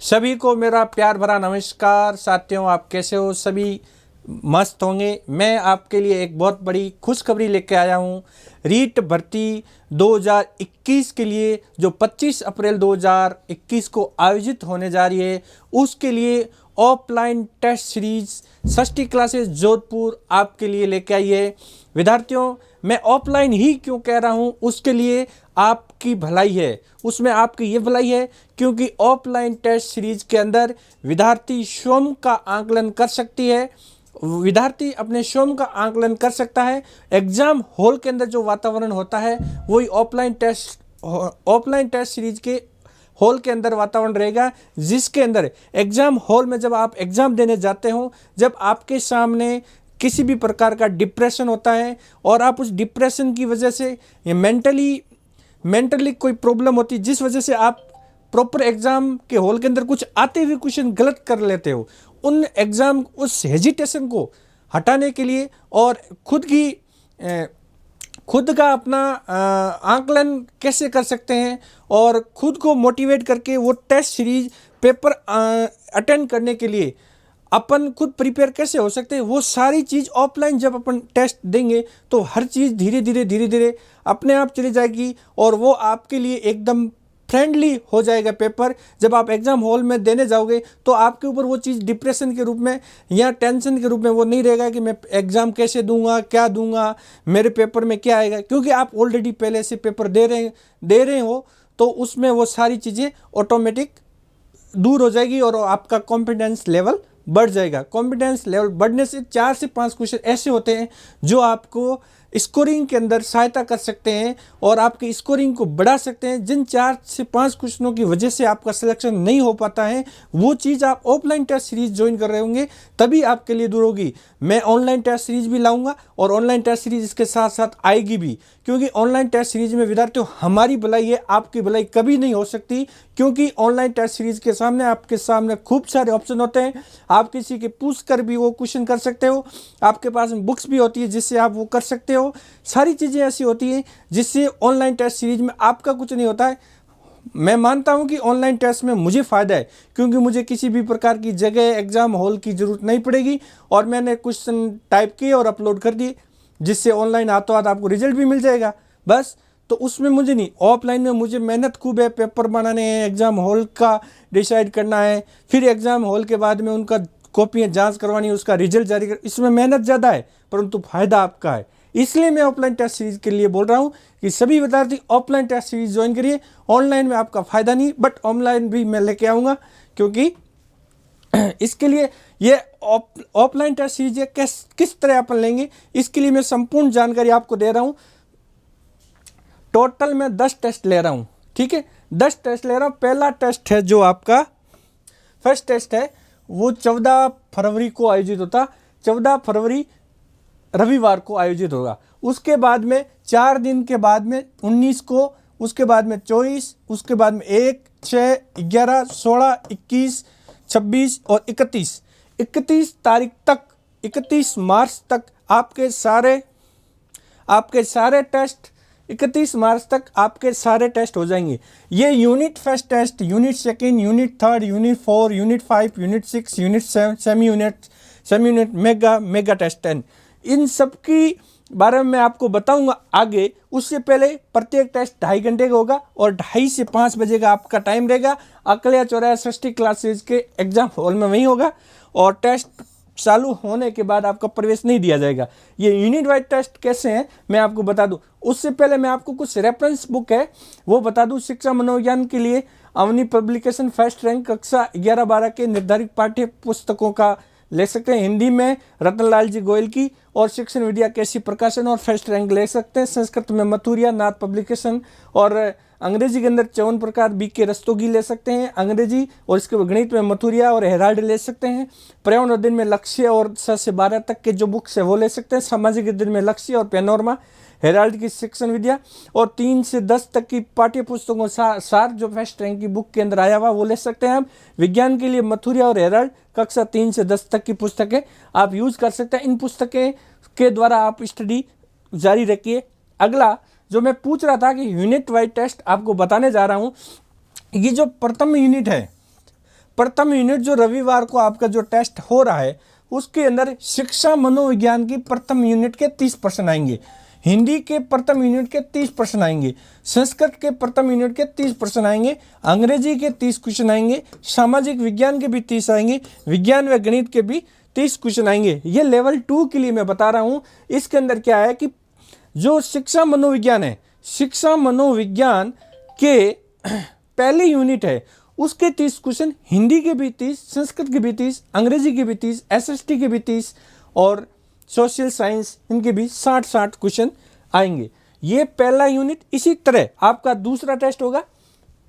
सभी को मेरा प्यार भरा नमस्कार। साथियों, आप कैसे हो? सभी मस्त होंगे। मैं आपके लिए एक बहुत बड़ी खुशखबरी लेके आया हूँ। रीट भर्ती 2021 के लिए जो 25 अप्रैल 2021 को आयोजित होने जा रही है, उसके लिए ऑफलाइन टेस्ट सीरीज षष्ठी क्लासेस जोधपुर आपके लिए लेके आई है। विद्यार्थियों, मैं ऑफलाइन ही क्यों कह रहा हूँ, उसके लिए आपकी भलाई है, उसमें आपकी ये भलाई है क्योंकि ऑफलाइन टेस्ट सीरीज के अंदर विद्यार्थी स्वयं का आकलन कर सकती है। विद्यार्थी अपने स्वयं का आकलन कर सकता है। एग्जाम हॉल के अंदर जो वातावरण होता है वही ऑफलाइन टेस्ट सीरीज के हॉल के अंदर वातावरण रहेगा, जिसके अंदर एग्जाम हॉल में जब आप एग्जाम देने जाते हो, जब आपके सामने किसी भी प्रकार का डिप्रेशन होता है और आप उस डिप्रेशन की वजह से मेंटली कोई प्रॉब्लम होती है, जिस वजह से आप प्रॉपर एग्जाम के हॉल के अंदर कुछ आते हुए क्वेश्चन गलत कर लेते हो, उस हेजिटेशन को हटाने के लिए और खुद का अपना आकलन कैसे कर सकते हैं और खुद को मोटिवेट करके वो टेस्ट सीरीज पेपर अटेंड करने के लिए अपन खुद प्रिपेयर कैसे हो सकते हैं, वो सारी चीज़ ऑफलाइन जब अपन टेस्ट देंगे तो हर चीज़ धीरे धीरे अपने आप चली जाएगी और वो आपके लिए एकदम फ्रेंडली हो जाएगा पेपर। जब आप एग्ज़ाम हॉल में देने जाओगे तो आपके ऊपर वो चीज़ डिप्रेशन के रूप में या टेंशन के रूप में वो नहीं रहेगा कि मैं एग्ज़ाम कैसे दूंगा, क्या दूंगा, मेरे पेपर में क्या आएगा, क्योंकि आप ऑलरेडी पहले से पेपर दे रहे हो। तो उसमें वो सारी चीज़ें ऑटोमेटिक दूर हो जाएगी और आपका कॉन्फिडेंस लेवल बढ़ जाएगा। कॉन्फिडेंस लेवल बढ़ने से 4 से 5 क्वेश्चन ऐसे होते हैं जो आपको स्कोरिंग के अंदर सहायता कर सकते हैं और आपकी स्कोरिंग को बढ़ा सकते हैं। जिन 4 से 5 क्वेश्चनों की वजह से आपका सिलेक्शन नहीं हो पाता है, वो चीज़ आप ऑफलाइन टेस्ट सीरीज ज्वाइन कर रहे होंगे तभी आपके लिए दूर होगी। मैं ऑनलाइन टेस्ट सीरीज भी लाऊंगा और ऑनलाइन टेस्ट सीरीज इसके साथ साथ आएगी भी, क्योंकि ऑनलाइन टेस्ट सीरीज में विद्यार्थियों हमारी भलाई है, आपकी भलाई कभी नहीं हो सकती, क्योंकि ऑनलाइन टेस्ट सीरीज के सामने आपके सामने खूब सारे ऑप्शन होते हैं। आप किसी के पूछ कर भी वो क्वेश्चन कर सकते हो, आपके पास बुक्स भी होती है जिससे आप वो कर सकते हो। सारी चीज़ें ऐसी होती हैं जिससे ऑनलाइन टेस्ट सीरीज में आपका कुछ नहीं होता है। मैं मानता हूं कि ऑनलाइन टेस्ट में मुझे फ़ायदा है, क्योंकि मुझे किसी भी प्रकार की जगह एग्ज़ाम हॉल की ज़रूरत नहीं पड़ेगी और मैंने क्वेश्चन टाइप किए और अपलोड कर दिए, जिससे ऑनलाइन हाथों हाथ आपको रिजल्ट भी मिल जाएगा बस। तो उसमें मुझे नहीं, ऑफलाइन में मुझे मेहनत खूब है, पेपर बनाने हैं, एग्ज़ाम हॉल का डिसाइड करना है, फिर एग्ज़ाम हॉल के बाद में उनका कॉपियाँ जांच करवानी है, उसका रिजल्ट जारी कर, इसमें मेहनत ज़्यादा है परंतु फ़ायदा आपका है। इसलिए मैं ऑफलाइन टेस्ट सीरीज के लिए बोल रहा हूँ कि सभी विद्यार्थी ऑफलाइन टेस्ट सीरीज ज्वाइन करिए। ऑनलाइन में आपका फ़ायदा नहीं, बट ऑनलाइन भी मैं लेके आऊँगा, क्योंकि इसके लिए ये ऑफलाइन टेस्ट सीरीज किस तरह अपन लेंगे, इसके लिए मैं संपूर्ण जानकारी आपको दे रहा हूँ। टोटल मैं 10 टेस्ट ले रहा हूँ, ठीक है, 10 टेस्ट ले रहा हूँ। पहला टेस्ट है जो आपका फर्स्ट टेस्ट है, वो 14 फरवरी को आयोजित होता, 14 फरवरी रविवार को आयोजित होगा। उसके बाद में 4 दिन के बाद में 19 को, उसके बाद में 24, उसके बाद में 1, 6, 11, 16, 21, 26 और 31 तारीख तक, 31 मार्च तक आपके सारे टेस्ट, 31 मार्च तक आपके सारे टेस्ट हो जाएंगे। ये unit first test, unit second, unit third, unit 4, unit 5, unit 6, unit 7, semi unit, mega test 10, इन सब की बारे में मैं आपको बताऊंगा आगे। उससे पहले प्रत्येक टेस्ट 2.5 घंटे का होगा और 2:30 से 5 बजे का आपका टाइम रहेगा। अकलिया चौराहा षष्ठी क्लासेज के एग्जाम हॉल में वहीं होगा और टेस्ट चालू होने के बाद आपका प्रवेश नहीं दिया जाएगा। ये यूनिट वाइज टेस्ट कैसे हैं मैं आपको बता दूं। उससे पहले मैं आपको कुछ रेफरेंस बुक है वो बता दूं। शिक्षा मनोविज्ञान के लिए अवनी पब्लिकेशन फर्स्ट रैंक कक्षा 11-12 के निर्धारित पाठ्य पुस्तकों का ले सकते हैं। हिंदी में रतनलाल जी गोयल की और शिक्षण विद्या केसी प्रकाशन और फर्स्ट रैंक ले सकते हैं। संस्कृत में मथुरिया नाथ पब्लिकेशन और अंग्रेजी के अंदर 54 प्रकार BK रस्तोगी ले सकते हैं अंग्रेजी, और इसके गणित में मथुरिया और हेराल्ड ले सकते हैं। पर्यावरण अध्ययन में लक्ष्य और 6 से 12 तक के जो बुक्स है वो ले सकते हैं। सामाजिक अध्ययन में लक्ष्य और पैनोरमा, हेराल्ड की शिक्षण विद्या और 3 से 10 तक की पाठ्य पुस्तकों सार जो फर्स्ट रैंक की बुक के अंदर आया हुआ वो ले सकते हैं आप। विज्ञान के लिए मथुरिया और हेराल्ड कक्षा 3 से 10 तक की पुस्तकें आप यूज़ कर सकते हैं। इन पुस्तकें के द्वारा आप स्टडी जारी रखिए। अगला जो मैं पूछ रहा था कि यूनिट वाइज टेस्ट आपको बताने जा रहा हूँ। ये जो प्रथम यूनिट है, प्रथम यूनिट जो रविवार को आपका जो टेस्ट हो रहा है उसके अंदर शिक्षा मनोविज्ञान की प्रथम यूनिट के 30 प्रश्न आएंगे, हिंदी के प्रथम यूनिट के 30 प्रश्न आएंगे, संस्कृत के प्रथम यूनिट के 30 प्रश्न आएंगे, अंग्रेजी के 30 क्वेश्चन आएंगे, सामाजिक विज्ञान के भी 30 आएंगे, विज्ञान व गणित के भी 30 क्वेश्चन आएंगे। ये लेवल 2 के लिए मैं बता रहा हूँ। इसके अंदर क्या है कि जो शिक्षा मनोविज्ञान है, शिक्षा मनोविज्ञान के पहली यूनिट है उसके 30 क्वेश्चन, हिंदी के भी 30, संस्कृत के भी 30, अंग्रेजी के भी 30, एसएसटी के भी 30 और सोशल साइंस इनके भी 60 क्वेश्चन आएंगे। ये पहला यूनिट। इसी तरह आपका दूसरा टेस्ट होगा,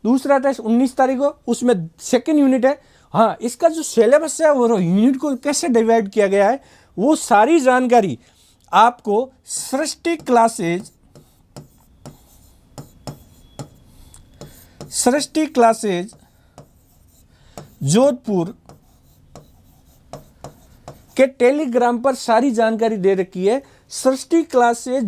दूसरा टेस्ट 19 तारीख को, उसमें सेकेंड यूनिट है। हाँ, इसका जो सिलेबस है वो यूनिट को कैसे डिवाइड किया गया है वो सारी जानकारी आपको सृष्टि क्लासेज जोधपुर के टेलीग्राम पर सारी जानकारी दे रखी है। सृष्टि क्लासेज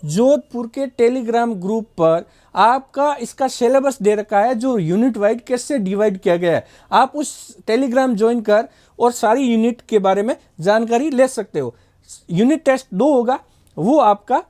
जोधपुर के टेलीग्राम ग्रुप पर आपका इसका सिलेबस दे रखा है, जो यूनिट वाइज कैसे डिवाइड किया गया है। आप उस टेलीग्राम ज्वाइन कर और सारी यूनिट के बारे में जानकारी ले सकते हो। यूनिट टेस्ट 2 होगा, वो आपका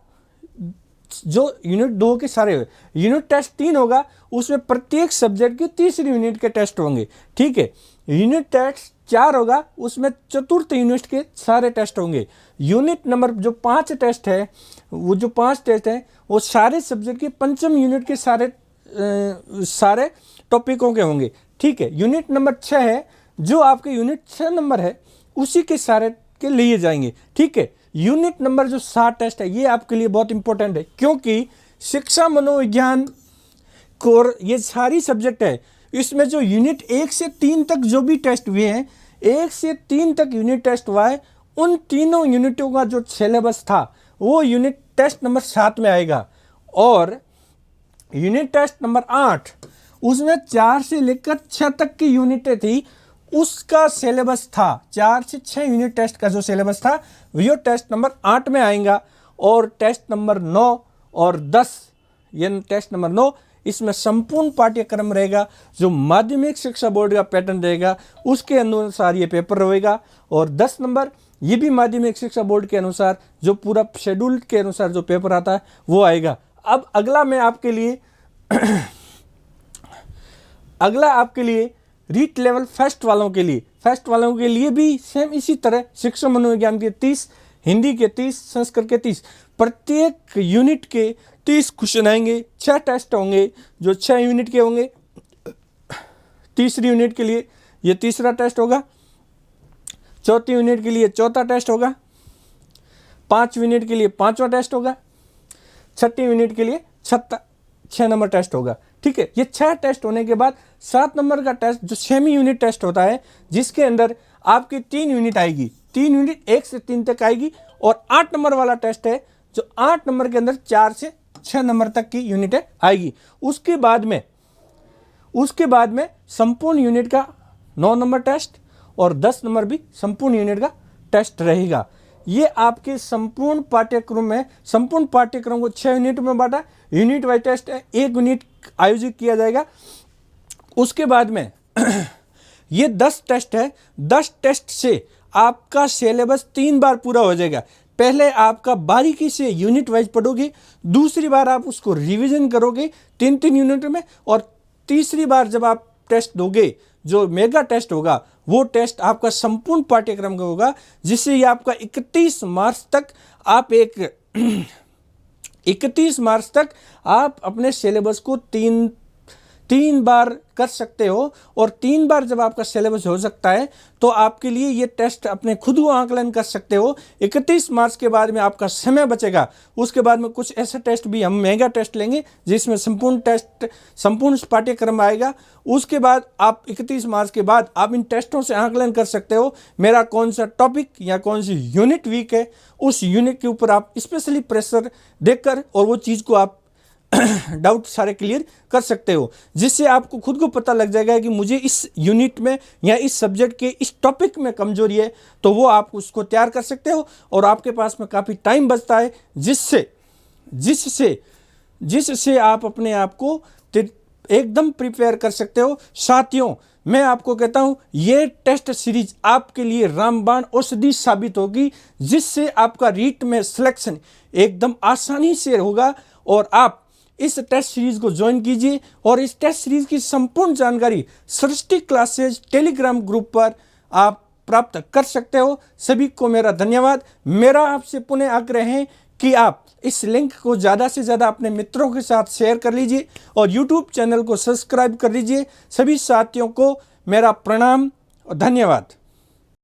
जो यूनिट 2 के सारे हुए। यूनिट टेस्ट 3 होगा, उसमें प्रत्येक सब्जेक्ट की तीसरी यूनिट के टेस्ट होंगे, ठीक है। यूनिट टेस्ट 4 होगा, उसमें चतुर्थ यूनिट के सारे टेस्ट होंगे। यूनिट नंबर जो 5 टेस्ट है, वो जो 5 टेस्ट है वो सारे सब्जेक्ट के पंचम यूनिट के सारे टॉपिकों के होंगे, ठीक है। यूनिट नंबर 6 है, जो आपके यूनिट 6 नंबर है उसी के सारे के लिए जाएंगे, ठीक है। यूनिट नंबर जो 7 टेस्ट है ये आपके लिए बहुत इंपॉर्टेंट है, क्योंकि शिक्षा मनोविज्ञान को ये सारी सब्जेक्ट है, इसमें जो यूनिट 1 से 3 तक जो भी टेस्ट हुए हैं, 1 से 3 तक यूनिट टेस्ट हुआ है, उन तीनों यूनिटों का जो सिलेबस था वो यूनिट टेस्ट नंबर 7 में आएगा। और यूनिट टेस्ट नंबर 8, उसमें 4 से लेकर 6 तक की यूनिटें थी, उसका सिलेबस था 4 से 6 यूनिट टेस्ट का जो सिलेबस था वो टेस्ट नंबर 8 में आएगा। और टेस्ट नंबर 9 और 10, ये टेस्ट नंबर 9, इसमें संपूर्ण पाठ्यक्रम रहेगा, जो माध्यमिक शिक्षा बोर्ड का पैटर्न रहेगा उसके अनुसार ये पेपर रहेगा। और 10 नंबर ये भी माध्यमिक शिक्षा बोर्ड के अनुसार जो पूरा शेड्यूल के अनुसार जो पेपर आता है वो आएगा। अब अगला आपके लिए रीट लेवल फर्स्ट वालों के लिए भी सेम इसी तरह शिक्षा मनोविज्ञान के 30, हिंदी के 30, संस्कृत के 30, प्रत्येक यूनिट के 30 क्वेश्चन आएंगे, 6 टेस्ट होंगे जो 6 यूनिट के होंगे। तीसरी यूनिट के लिए ये तीसरा टेस्ट होगा, चौथी यूनिट के लिए चौथा टेस्ट होगा, 5 यूनिट के लिए 5वां टेस्ट होगा, छठी यूनिट के लिए 6 नंबर टेस्ट होगा, ठीक है। ये 6 टेस्ट होने के बाद 7 नंबर का टेस्ट जो सेमी यूनिट टेस्ट होता है, जिसके अंदर आपकी 3 यूनिट आएगी, 3 यूनिट 1 से 3 तक आएगी। और 8 नंबर वाला टेस्ट है जो 8 नंबर के अंदर 4 से 6 नंबर तक की यूनिटें आएगी। उसके बाद में संपूर्ण यूनिट का 9 नंबर टेस्ट और 10 नंबर भी संपूर्ण यूनिट का टेस्ट रहेगा। ये आपके संपूर्ण पाठ्यक्रम को 6 यूनिट में बांटा, यूनिट वाइज टेस्ट है, 1 यूनिट आयोजित किया जाएगा। उसके बाद में ये 10 टेस्ट है, 10 टेस्ट से आपका सिलेबस 3 बार पूरा हो जाएगा। पहले आपका बारीकी से यूनिट वाइज पढ़ोगे, दूसरी बार आप उसको रिवीजन करोगे 3-3 यूनिट में, और तीसरी बार जब आप टेस्ट दोगे जो मेगा टेस्ट होगा वो टेस्ट आपका संपूर्ण पाठ्यक्रम का होगा, जिससे ये आपका 31 मार्च तक आप अपने सिलेबस को 3 बार कर सकते हो। और 3 बार जब आपका सिलेबस हो सकता है तो आपके लिए ये टेस्ट अपने खुद को आकलन कर सकते हो। 31 मार्च के बाद में आपका समय बचेगा, उसके बाद में कुछ ऐसे टेस्ट भी हम मेगा टेस्ट लेंगे जिसमें संपूर्ण पाठ्यक्रम आएगा। उसके बाद आप 31 मार्च के बाद आप इन टेस्टों से आकलन कर सकते हो मेरा कौन सा टॉपिक या कौन सी यूनिट वीक है, उस यूनिट के ऊपर आप स्पेशली प्रेशर देकर और वो चीज़ को आप डाउट सारे क्लियर कर सकते हो, जिससे आपको खुद को पता लग जाएगा कि मुझे इस यूनिट में या इस सब्जेक्ट के इस टॉपिक में कमजोरी है, तो वो आप उसको तैयार कर सकते हो और आपके पास में काफ़ी टाइम बचता है, जिससे आप अपने आप को एकदम प्रिपेयर कर सकते हो। साथियों, मैं आपको कहता हूं ये टेस्ट सीरीज आपके लिए रामबाण औषधि साबित होगी, जिससे आपका रीट में सिलेक्शन एकदम आसानी से होगा। और आप इस टेस्ट सीरीज को ज्वाइन कीजिए और इस टेस्ट सीरीज की संपूर्ण जानकारी सृष्टि क्लासेज टेलीग्राम ग्रुप पर आप प्राप्त कर सकते हो। सभी को मेरा धन्यवाद। मेरा आपसे पुनः आग्रह है कि आप इस लिंक को ज़्यादा से ज़्यादा अपने मित्रों के साथ शेयर कर लीजिए और YouTube चैनल को सब्सक्राइब कर लीजिए। सभी साथियों को मेरा प्रणाम और धन्यवाद।